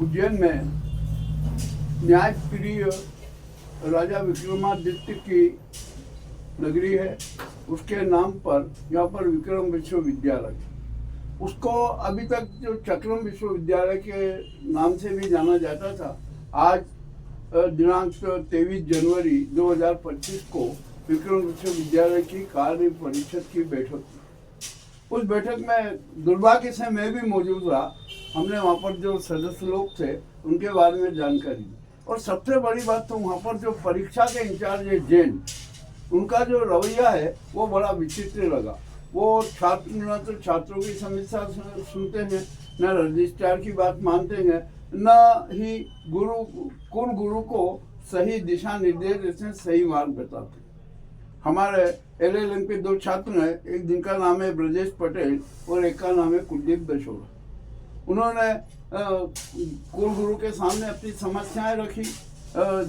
उज्जैन में न्याय प्रिय राजा विक्रमादित्य की नगरी है। उसके नाम पर यहाँ पर विक्रम विश्वविद्यालय, उसको अभी तक जो चक्रम विश्वविद्यालय के नाम से भी जाना जाता था, आज दिनांक 23 जनवरी 2025 को विक्रम विश्वविद्यालय की कार्य परिषद की बैठक हुई। उस बैठक में दुर्भाग्य से मैं भी मौजूद रहा। हमने वहाँ पर जो सदस्य लोग थे उनके बारे में जानकारी दी, और सबसे बड़ी बात तो वहाँ पर जो परीक्षा के इंचार्ज है जैन, उनका जो रवैया है वो बड़ा विचित्र लगा। वो छात्र न तो छात्रों की समस्या सुनते हैं, न रजिस्ट्रार की बात मानते हैं, न ही गुरु को सही दिशा निर्देश देते, सही मार्ग बताते। हमारे LLM के 2 छात्र हैं, एक जिनका नाम है ब्रजेश पटेल और एक का नाम है कुलदीप दशोरा। उन्होंने कुल गुरु के सामने अपनी समस्याएं रखी।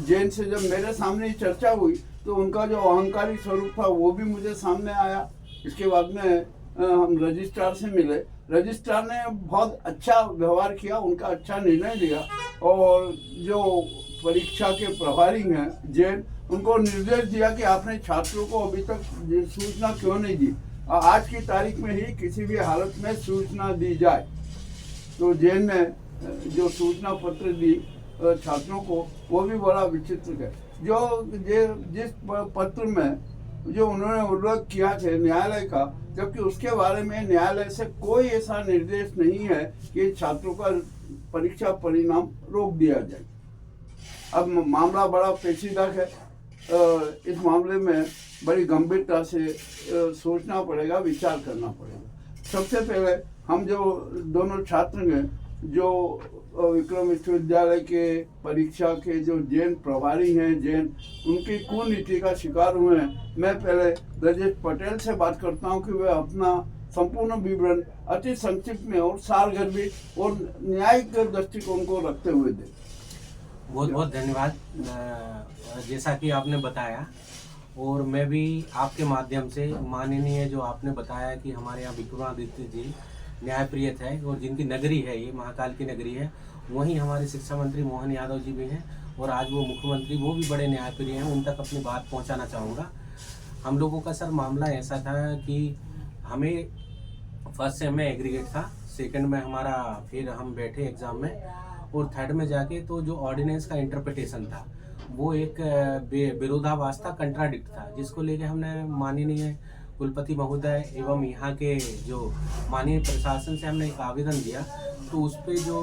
जैन से जब मेरे सामने ही चर्चा हुई तो उनका जो अहंकारी स्वरूप था वो भी मुझे सामने आया। इसके बाद में हम रजिस्ट्रार से मिले। रजिस्ट्रार ने बहुत अच्छा व्यवहार किया, उनका अच्छा निर्णय लिया, और जो परीक्षा के प्रभारी हैं जैन, उनको निर्देश दिया कि आपने छात्रों को अभी तक सूचना क्यों नहीं दी, आज की तारीख में ही किसी भी हालत में सूचना दी जाए। तो जैन ने जो सूचना पत्र दी छात्रों को, वो भी बड़ा विचित्र है। जिस पत्र में जो उन्होंने उल्लेख किया है न्यायालय का, जबकि उसके बारे में न्यायालय से कोई ऐसा निर्देश नहीं है कि छात्रों का परीक्षा परिणाम रोक दिया जाए। अब मामला बड़ा पेचीदा है। इस मामले में बड़ी गंभीरता से सोचना पड़ेगा, विचार करना पड़ेगा। सबसे पहले हम जो दोनों छात्र हैं, जो विक्रम विश्वविद्यालय के परीक्षा के जो जैन प्रभारी हैं जैन, उनकी कुनीति का शिकार हुए हैं। मैं पहले ब्रजेश पटेल से बात करता हूं कि वे अपना संपूर्ण विवरण अति संक्षिप्त में और सारगर्भी और न्यायिक दृष्टिकोण को रखते हुए दें। बहुत बहुत धन्यवाद। जैसा कि आपने बताया, और मैं भी आपके माध्यम से माननीय जो आपने बताया कि हमारे यहाँ विक्रमादित्य जी न्यायप्रिय है और जिनकी नगरी है ये महाकाल की नगरी है, वहीं हमारे शिक्षा मंत्री मोहन यादव जी भी हैं, और आज वो मुख्यमंत्री, वो भी बड़े न्यायप्रिय हैं। उन तक अपनी बात पहुंचाना चाहूँगा। हम लोगों का सर मामला ऐसा था कि हमें फर्स्ट सेम में एग्रीगेट था, सेकंड में हमारा, फिर हम बैठे एग्ज़ाम में, और थर्ड में जाके तो जो ऑर्डिनेंस का इंटरप्रिटेशन था वो एक विरोधाभास था, कंट्राडिक्ट था, जिसको लेके हमने माननीय कुलपति महोदय एवं यहाँ के जो माननीय प्रशासन से हमने एक आवेदन दिया। तो उस पर जो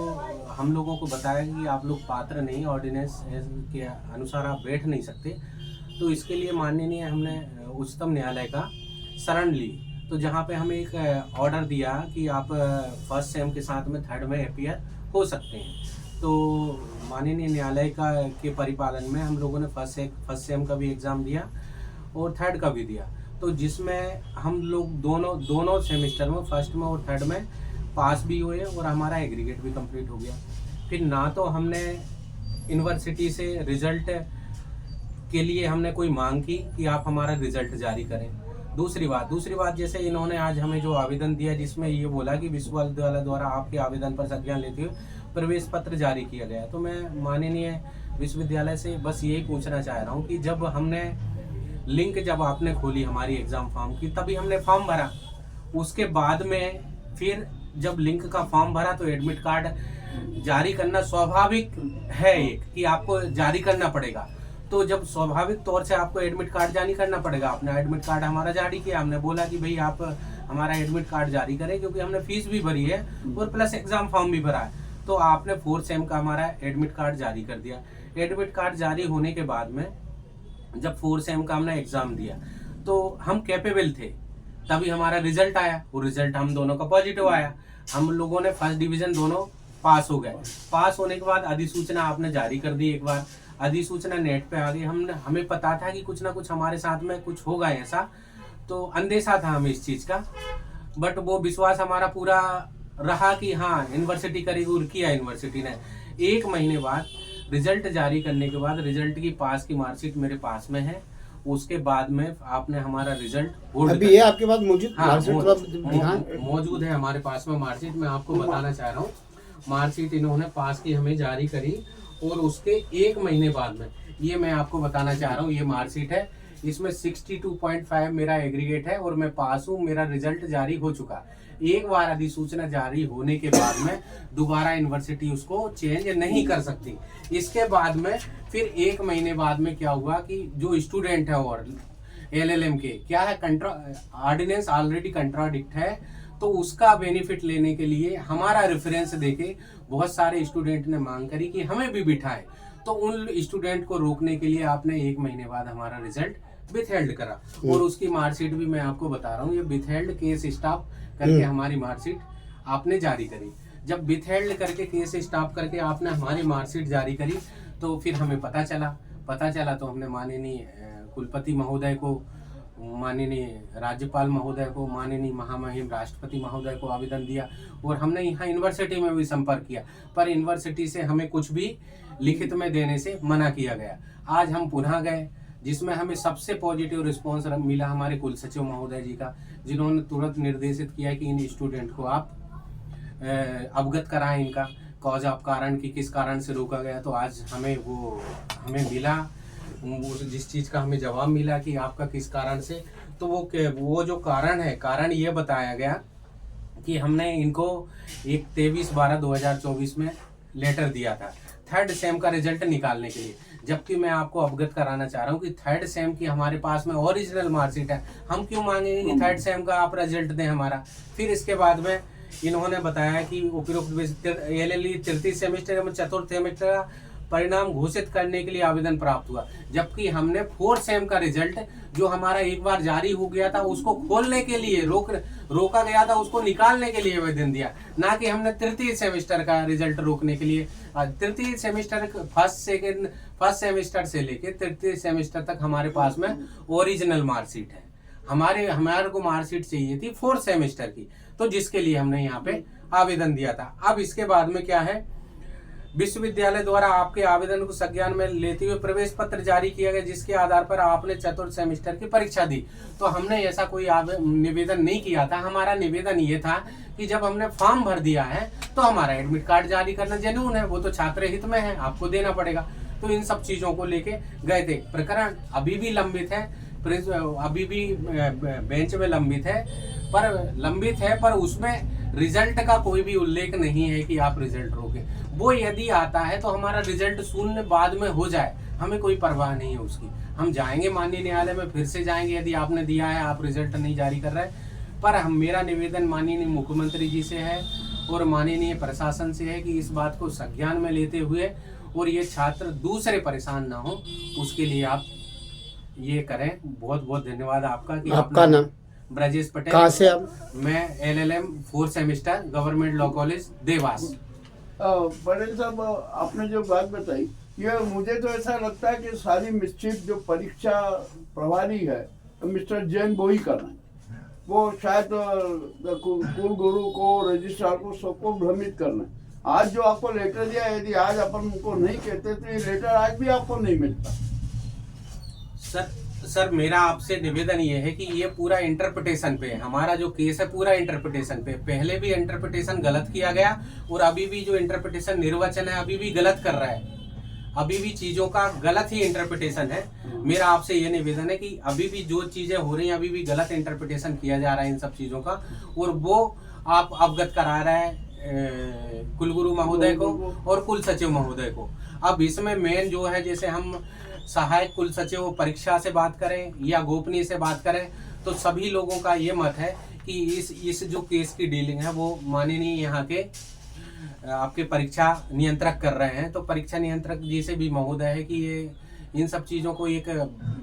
हम लोगों को बताया कि आप लोग पात्र नहीं, ऑर्डिनेंस के अनुसार आप बैठ नहीं सकते। तो इसके लिए माननीय हमने उच्चतम न्यायालय का शरण ली। तो जहाँ पे हमें एक ऑर्डर दिया कि आप फर्स्ट सेम के साथ में थर्ड में अपीयर हो सकते हैं। तो माननीय न्यायालय के परिपालन में हम लोगों ने फर्स्ट सेम का भी एग्ज़ाम दिया और थर्ड का भी दिया। तो जिसमें हम लोग दोनों सेमेस्टर में, फर्स्ट में और थर्ड में पास भी हुए, और हमारा एग्रीगेट भी कंप्लीट हो गया। फिर ना तो हमने यूनिवर्सिटी से रिजल्ट के लिए हमने कोई मांग की कि आप हमारा रिजल्ट जारी करें। दूसरी बात जैसे इन्होंने आज हमें जो आवेदन दिया, जिसमें ये बोला कि विश्वविद्यालय द्वारा आपके आवेदन पर संज्ञान लेते हुए प्रवेश पत्र जारी किया गया। तो मैं माननीय विश्वविद्यालय से बस यही पूछना चाह रहा हूँ कि जब आपने खोली हमारी एग्जाम फॉर्म की, तभी हमने फॉर्म भरा। उसके बाद में फिर जब लिंक का फॉर्म भरा तो एडमिट कार्ड जारी करना स्वाभाविक है, एक कि आपको जारी करना पड़ेगा। तो जब स्वाभाविक तौर से आपको एडमिट कार्ड जारी करना पड़ेगा, आपने एडमिट कार्ड हमारा जारी किया। हमने बोला कि भाई आप हमारा एडमिट कार्ड जारी करें, क्योंकि हमने फीस भी भरी है और प्लस एग्जाम फॉर्म भी भरा है। तो आपने 4 सेम का हमारा एडमिट कार्ड जारी कर दिया। एडमिट कार्ड जारी होने के बाद में जब 4 सेम का हमने एग्जाम दिया तो हम कैपेबल थे, तभी हमारा रिजल्ट आया। वो रिजल्ट हम दोनों का पॉजिटिव आया। हम लोगों ने फर्स्ट डिवीजन दोनों पास हो गए। पास होने के बाद अधिसूचना आपने जारी कर दी। एक बार अधिसूचना नेट पे आ गई। हमें पता था कि कुछ ना कुछ हमारे साथ में कुछ होगा ऐसा, तो अंदेशा था हमें इस चीज़ का, बट वो विश्वास हमारा पूरा रहा कि हाँ यूनिवर्सिटी करेगी, और किया यूनिवर्सिटी ने। 1 महीने बाद रिजल्ट जारी करने के बाद रिजल्ट की पास की मार्कशीट मेरे पास में है। उसके बाद में आपने हमारा रिजल्ट अभी ये आपके पास मौजूद? हाँ, मौजूद है हमारे पास में मार्कशीट। मैं आपको बताना चाह रहा हूँ, मार्कशीट इन्होंने पास की हमें जारी करी, और उसके 1 महीने बाद में, ये मैं आपको बताना चाह रहा हूँ, ये मार्कशीट है, इसमें 62.5 मेरा एग्रीगेट है और मैं पास हूँ, मेरा रिजल्ट जारी हो चुका। एक बार अधिसूचना जारी होने के बाद में दोबारा यूनिवर्सिटी उसको चेंज नहीं कर सकती। इसके बाद में फिर 1 महीने बाद में क्या हुआ कि जो स्टूडेंट है और LLM के क्या है, ऑर्डिनेंस ऑलरेडी कंट्राडिक्ट है, तो उसका बेनिफिट लेने के लिए हमारा रेफरेंस देके बहुत सारे स्टूडेंट ने मांग करी कि हमें भी बिठाए, तो उन स्टूडेंट को रोकने के लिए आपने 1 महीने बाद हमारा रिजल्ट विथहेल्ड करा, और उसकी मार्कशीट भी मैं आपको बता रहा हूँ, ये विथहेल्ड केस स्टॉप करके हमारी मार्कशीट आपने जारी करी। जब विथहेल्ड करके केस स्टॉप करके आपने हमारी मार्कशीट जारी करी, तो फिर हमें पता चला तो हमने माननीय कुलपति महोदय को, माननीय राज्यपाल महोदय को, माननीय महामहिम राष्ट्रपति महोदय को आवेदन दिया, और हमने यहाँ यूनिवर्सिटी में भी संपर्क किया, पर यूनिवर्सिटी से हमें कुछ भी लिखित में देने से मना किया गया। आज हम पुनः गए, जिसमें हमें सबसे पॉजिटिव रिस्पांस मिला हमारे कुल सचिव महोदय जी का, जिन्होंने तुरंत निर्देशित किया कि इन स्टूडेंट को आप अवगत कराएं, इनका कॉज ऑफ कारण की किस कारण से रोका गया। तो आज हमें मिला जिस चीज़ का हमें जवाब मिला कि आपका किस कारण से, तो वो जो कारण ये बताया गया कि हमने इनको एक 23/12/2024 में लेटर दिया था 3rd सेम का रिजल्ट निकालने के लिए, जबकि मैं आपको अवगत कराना चाह रहा हूँ कि 3rd सेम की हमारे पास में ओरिजिनल मार्कशीट है। हम क्यों मांगेंगे कि 3rd सेम का आप रिजल्ट दें हमारा। फिर इसके बाद में इन्होंने बताया कि उपयुक्त LLE 3th सेमेस्टर एवं 4th सेमेस्टर का परिणाम घोषित करने के लिए आवेदन प्राप्त हुआ, जबकि हमने 4th सेम का रिजल्ट जो हमारा एक बार जारी हो गया था उसको खोलने के लिए रोका गया था, उसको निकालने के लिए आवेदन दिया, ना कि हमने 3th सेमेस्टर का रिजल्ट रोकने के लिए। 3th सेमेस्टर फर्स्ट सेमेस्टर से लेके 3th सेमेस्टर तक हमारे पास में ओरिजिनल मार्कशीट है। हमारे को मार्कशीट चाहिए थी 4th सेमेस्टर की, तो जिसके लिए हमने यहाँ पे आवेदन दिया था। अब इसके बाद में क्या है, विश्वविद्यालय द्वारा आपके आवेदन को संज्ञान में लेते हुए प्रवेश पत्र जारी किया गया, जिसके आधार पर आपने 4th सेमेस्टर की परीक्षा दी। तो हमने ऐसा कोई निवेदन नहीं किया था। हमारा निवेदन ये था कि जब हमने फॉर्म भर दिया है तो हमारा एडमिट कार्ड जारी करना जेन्युइन है, वो तो छात्र हित में है, आपको देना पड़ेगा। तो इन सब चीजों को लेके गए थे। प्रकरण अभी भी लंबित है, अभी भी बेंच में लंबित है, पर उसमें रिजल्ट का कोई भी उल्लेख नहीं है कि आप रिजल्ट रोके। वो यदि आता है तो हमारा रिजल्ट शून्य बाद में हो जाए, हमें कोई परवाह नहीं है उसकी। हम जाएंगे माननीय न्यायालय में, फिर से जाएंगे यदि आपने दिया है, आप रिजल्ट नहीं जारी कर रहे। पर मेरा निवेदन माननीय मुख्यमंत्री जी से है और माननीय प्रशासन से है कि इस बात को संज्ञान में लेते हुए और ये छात्र दूसरे परेशान ना हो, उसके लिए आप ये करें। बहुत बहुत धन्यवाद आपका। कि आपका नाम? ब्रजेश पटेल। कहाँ से आप? मैं LLM 4th semester government law college Dewas. Patel साहब, आपने जो बात बताई, ये मुझे तो ऐसा लगता है कि सारी मिस्चिफ जो परीक्षा प्रभारी है तो मिस्टर जैन वो ही कर रहे हैं। वो शायद कुल गुरु को, रजिस्ट्रार को, सबको भ्रमित करना है। आज जो आपको लेटर दिया, यदि आज अपन उनको नहीं कहते तो ये लेटर आज भी आपको नहीं मिलता। सर मेरा आपसे निवेदन ये है कि ये पूरा इंटरप्रिटेशन पे है। हमारा जो केस है पूरा इंटरप्रिटेशन पे। पहले भी इंटरप्रिटेशन गलत किया गया और अभी भी जो इंटरप्रिटेशन निर्वचन है अभी भी गलत कर रहा है। अभी भी चीजों का गलत ही इंटरप्रिटेशन है। मेरा आपसे ये निवेदन है कि अभी भी जो चीजें हो रही हैं अभी भी गलत इंटरप्रिटेशन किया जा रहा है इन सब चीजों का, और वो आप अवगत करा रहे हैं कुलगुरु महोदय को और कुल सचिव महोदय को। अब इसमें मेन जो है, जैसे हम सहायक कुल सचिव परीक्षा से बात करें या गोपनीय से बात करें, तो सभी लोगों का ये मत है कि इस जो केस की डीलिंग है वो माननीय यहाँ के आपके परीक्षा नियंत्रक कर रहे हैं। तो परीक्षा नियंत्रक जी से भी महोदय है कि ये इन सब चीज़ों को एक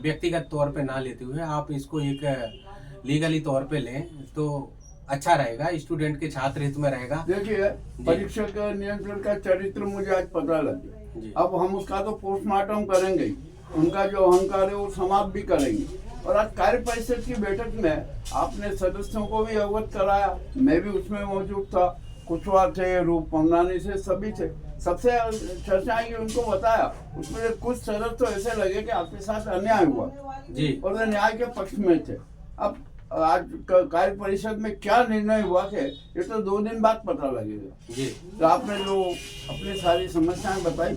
व्यक्तिगत तौर पे ना लेते हुए आप इसको एक लीगली तौर पे लें तो अच्छा रहेगा, स्टूडेंट के छात्र हित में रहेगा। देखिए, परीक्षा का नियंत्रण का चरित्र मुझे आज पता लगा। अब हम उसका तो पोस्टमार्टम करेंगे ही, उनका जो अहंकार है वो समाप्त भी करेंगे। और आज कार्य परिषद की बैठक में आपने सदस्यों को भी अवगत कराया, मैं भी उसमें मौजूद था, कुशवाहा थे, रूप मंगनानी से, सभी थे, सबसे चर्चा की उनको बताया। उसमें कुछ सदस्य तो ऐसे लगे कि आपके साथ अन्याय हुआ जी, और वे न्याय के पक्ष में थे। अब आज कार्य परिषद में क्या निर्णय हुआ है ये तो 2 दिन बाद पता लगेगा जी। तो आपने जो अपनी सारी समस्याएं बताई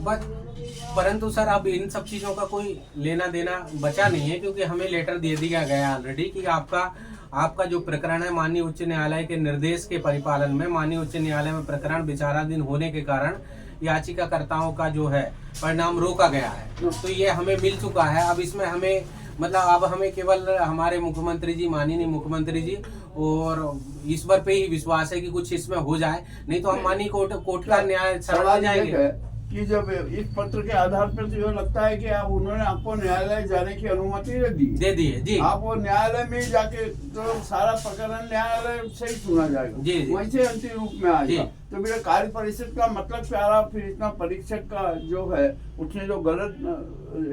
परंतु सर अब इन सब चीजों का कोई लेना देना बचा नहीं है, क्योंकि हमें लेटर दे दिया गया ऑलरेडी कि आपका जो प्रकरण है माननीय उच्च न्यायालय के निर्देश के परिपालन में माननीय उच्च न्यायालय में प्रकरण विचाराधीन होने के कारण याचिकाकर्ताओं का जो है परिणाम रोका गया है। तो ये हमें मिल चुका है। अब इसमें हमें मतलब अब हमें केवल हमारे मुख्यमंत्री जी, माननीय मुख्यमंत्री जी और ईश्वर पे ही विश्वास है कि कुछ इसमें हो जाए, नहीं तो हम माननीय कोर्ट का न्याय सवाल जाएंगे कि जब इस पत्र के आधार पर तो ये लगता है कि आप उन्होंने आपको न्यायालय जाने की अनुमति दे दी है जी। आप वो न्यायालय में ही जाके तो सारा प्रकरण न्यायालय से ही सुना जाएगा जी। वहीं से अंतिम रूप में आएगा। तो मेरा कार्य परिषद का मतलब क्या रहा? फिर इतना परीक्षक का जो है उसने जो गलत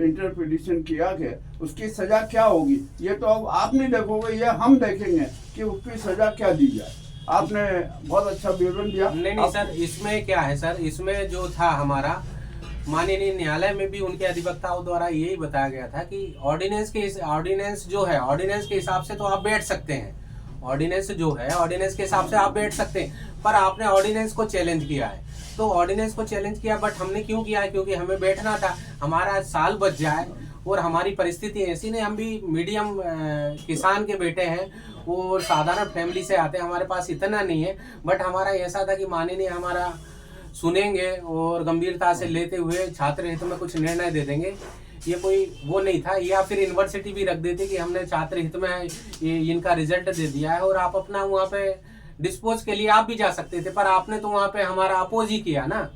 इंटरप्रिटेशन किया है उसकी सजा क्या होगी ये तो अब आप नहीं देखोगे, ये हम देखेंगे कि उसकी सजा क्या दी जाए। आपने बहुत अच्छा विवरण दिया। नहीं सर, इसमें क्या है सर, इसमें जो था हमारा माननीय न्यायालय में भी उनके अधिवक्ताओं द्वारा यही बताया गया था कि ऑर्डिनेंस के हिसाब से तो आप बैठ सकते हैं, ऑर्डिनेंस जो है ऑर्डिनेंस के हिसाब से आप बैठ सकते हैं, पर आपने ऑर्डिनेंस को चैलेंज किया है। तो ऑर्डिनेंस को चैलेंज किया, बट हमने क्यों किया है? क्योंकि हमें बैठना था, हमारा साल बच जाए और हमारी परिस्थिति ऐसी नहीं, हम भी मीडियम किसान के बेटे हैं और साधारण फैमिली से आते हैं, हमारे पास इतना नहीं है, बट हमारा ऐसा था कि माननीय हमारा सुनेंगे और गंभीरता से लेते हुए छात्र हित में कुछ निर्णय दे देंगे। ये कोई वो नहीं था, या फिर यूनिवर्सिटी भी रख देती कि हमने छात्र हित में इनका रिजल्ट दे दिया है और आप अपना वहाँ पे डिस्पोज के लिए आप भी जा सकते थे, पर आपने तो वहाँ पे हमारा अपोज ही किया ना,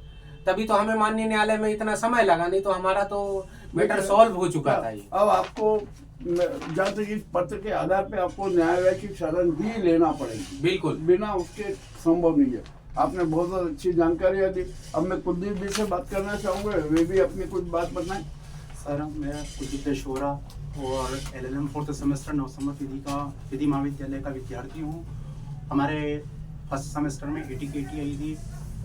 तभी तो हमें माननीय न्यायालय में इतना समय लगा, नहीं तो हमारा तो मैटर सॉल्व हो चुका था। अब आपको जहाँ तक इस पत्र के आधार पे आपको न्यायालय की शरण भी लेना पड़ेगी, बिल्कुल, बिना उसके संभव नहीं है। आपने बहुत अच्छी जानकारी दी। अब मैं कुलदीप जी से बात करना चाहूँगा, वे भी अपनी कुछ बात बताएं। सर, मैं कुलदीप देशोरा और LLM 4th सेमेस्टर नवसम्मत विधि महाविद्यालय का विद्यार्थी हूँ। हमारे फर्स्ट सेमेस्टर में ATKT आई थी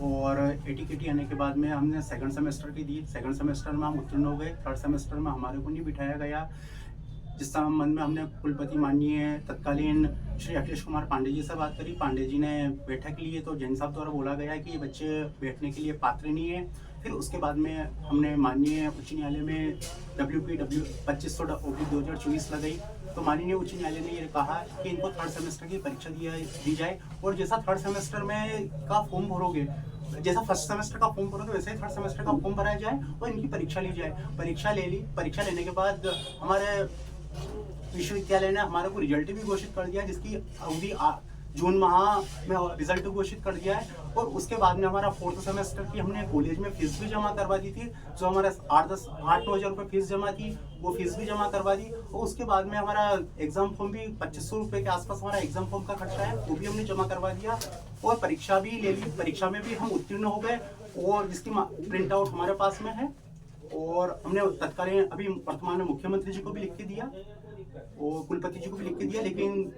और ATKT आने के बाद में हमने सेकंड सेमेस्टर की दी। सेकंड सेमेस्टर में हम उत्तीर्ण हो गए। थर्ड सेमेस्टर में हमारे को नहीं बिठाया गया, जिस संबंध में हमने कुलपति माननीय तत्कालीन श्री अखिलेश कुमार पांडे जी से बात करी। पांडे जी ने बैठक ली है तो जैन साहब द्वारा बोला गया कि ये बच्चे बैठने के लिए पात्र नहीं है। फिर उसके बाद में हमने माननीय उच्च न्यायालय में WPW 2500/2024 लगाई, तो माननीय उच्च न्यायालय ने ये कहा कि इनको थर्ड सेमेस्टर की परीक्षा दी जाए और जैसा थर्ड सेमेस्टर में का फॉर्म भरोगे, जैसा फर्स्ट सेमेस्टर का फॉर्म भरोगे वैसे ही थर्ड सेमेस्टर का फॉर्म भराया जाए और इनकी परीक्षा ली जाए। परीक्षा ले ली। परीक्षा लेने के बाद हमारे विश्वविद्यालय ने हमारे को रिजल्ट भी घोषित कर दिया, जिसकी अवधि जून माह में रिजल्ट घोषित कर दिया है। और उसके बाद में हमारा 4th सेमेस्टर की हमने कॉलेज में फीस भी जमा करवा दी थी, जो हमारा 8-9 हज़ार रुपये फीस जमा थी, वो फीस भी जमा करवा दी। और उसके बाद में हमारा एग्जाम फॉर्म भी 2500 रुपये के आसपास हमारा एग्जाम फॉर्म का खर्चा है, वो भी हमने जमा करवा दिया और परीक्षा भी ले ली। परीक्षा में भी हम उत्तीर्ण हो गए और जिसकी प्रिंट आउट हमारे पास में है और हमने तत्कालीन अभी वर्तमान में मुख्यमंत्री जी को भी लिख के दिया और कुलपति जी को भी लिख के दिया। लेकिन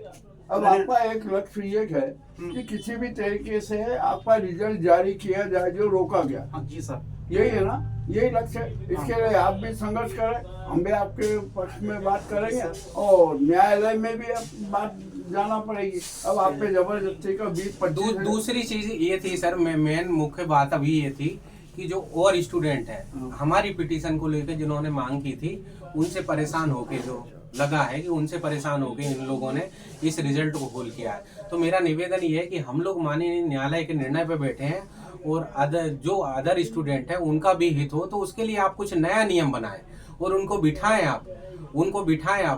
अब आपका एक लक्ष्य ये है कि किसी भी तरीके से आपका रिजल्ट जारी किया जाए जो रोका गया। हाँ जी सर, यही है ना, यही लक्ष्य है। इसके लिए आप भी संघर्ष करें, हम भी आपके पक्ष में बात करेंगे और न्यायालय में भी अब बात जाना पड़ेगी। अब आप पे जबरदस्ती का 20-25। दूसरी चीज ये थी सर, मेन मुख्य बात अभी ये थी कि जो और स्टूडेंट है हमारी पिटीशन को लेकर जिन्होंने मांग की थी, उनसे परेशान होके जो लगा है कि उनसे परेशान होकर इन लोगों ने इस रिजल्ट को होल्ड किया है। तो मेरा निवेदन ये है कि हम लोग माननीय न्यायालय के निर्णय पे बैठे हैं और अदर स्टूडेंट है उनका भी हित हो, तो उसके लिए आप कुछ नया नियम बनाएं और उनको बिठाएं आप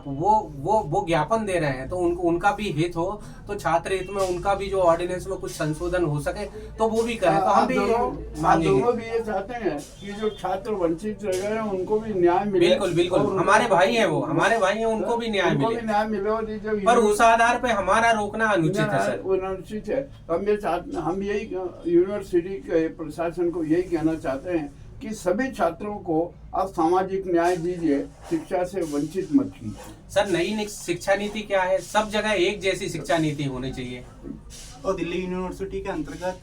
वो ज्ञापन दे रहे हैं तो उनका भी हित हो, तो छात्र हित में उनका भी जो ऑर्डिनेंस में कुछ संशोधन हो सके तो वो भी करें। तो हम भी दोनों भी ये चाहते हैं कि जो छात्र वंचित रह गए हैं उनको भी न्याय मिले। बिल्कुल, हमारे भाई हैं, उनको भी न्याय मिले और पर उस आधार पे हमारा रोकना अनुचित है सर, अनुचित है। हम यही यूनिवर्सिटी के प्रशासन को यही कहना चाहते हैं कि सभी छात्रों को आप सामाजिक न्याय दीजिए, शिक्षा से वंचित मत कीजिए। सर, नई शिक्षा नीति क्या है? सब जगह एक जैसी शिक्षा नीति होनी चाहिए। और दिल्ली यूनिवर्सिटी के अंतर्गत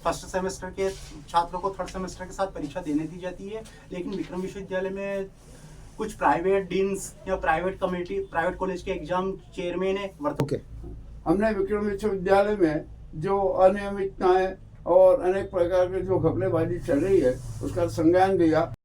फर्स्ट सेमेस्टर के छात्रों को थर्ड सेमेस्टर के साथ परीक्षा देने दी जाती है, लेकिन विक्रम विश्वविद्यालय में कुछ प्राइवेट डीन्स या प्राइवेट कमेटी प्राइवेट कॉलेज के एग्जाम चेयरमैन है ओके हमने विक्रम विश्वविद्यालय में जो अनियमितताएं और अनेक प्रकार के जो घपलेबाजी चल रही है उसका संज्ञान लिया।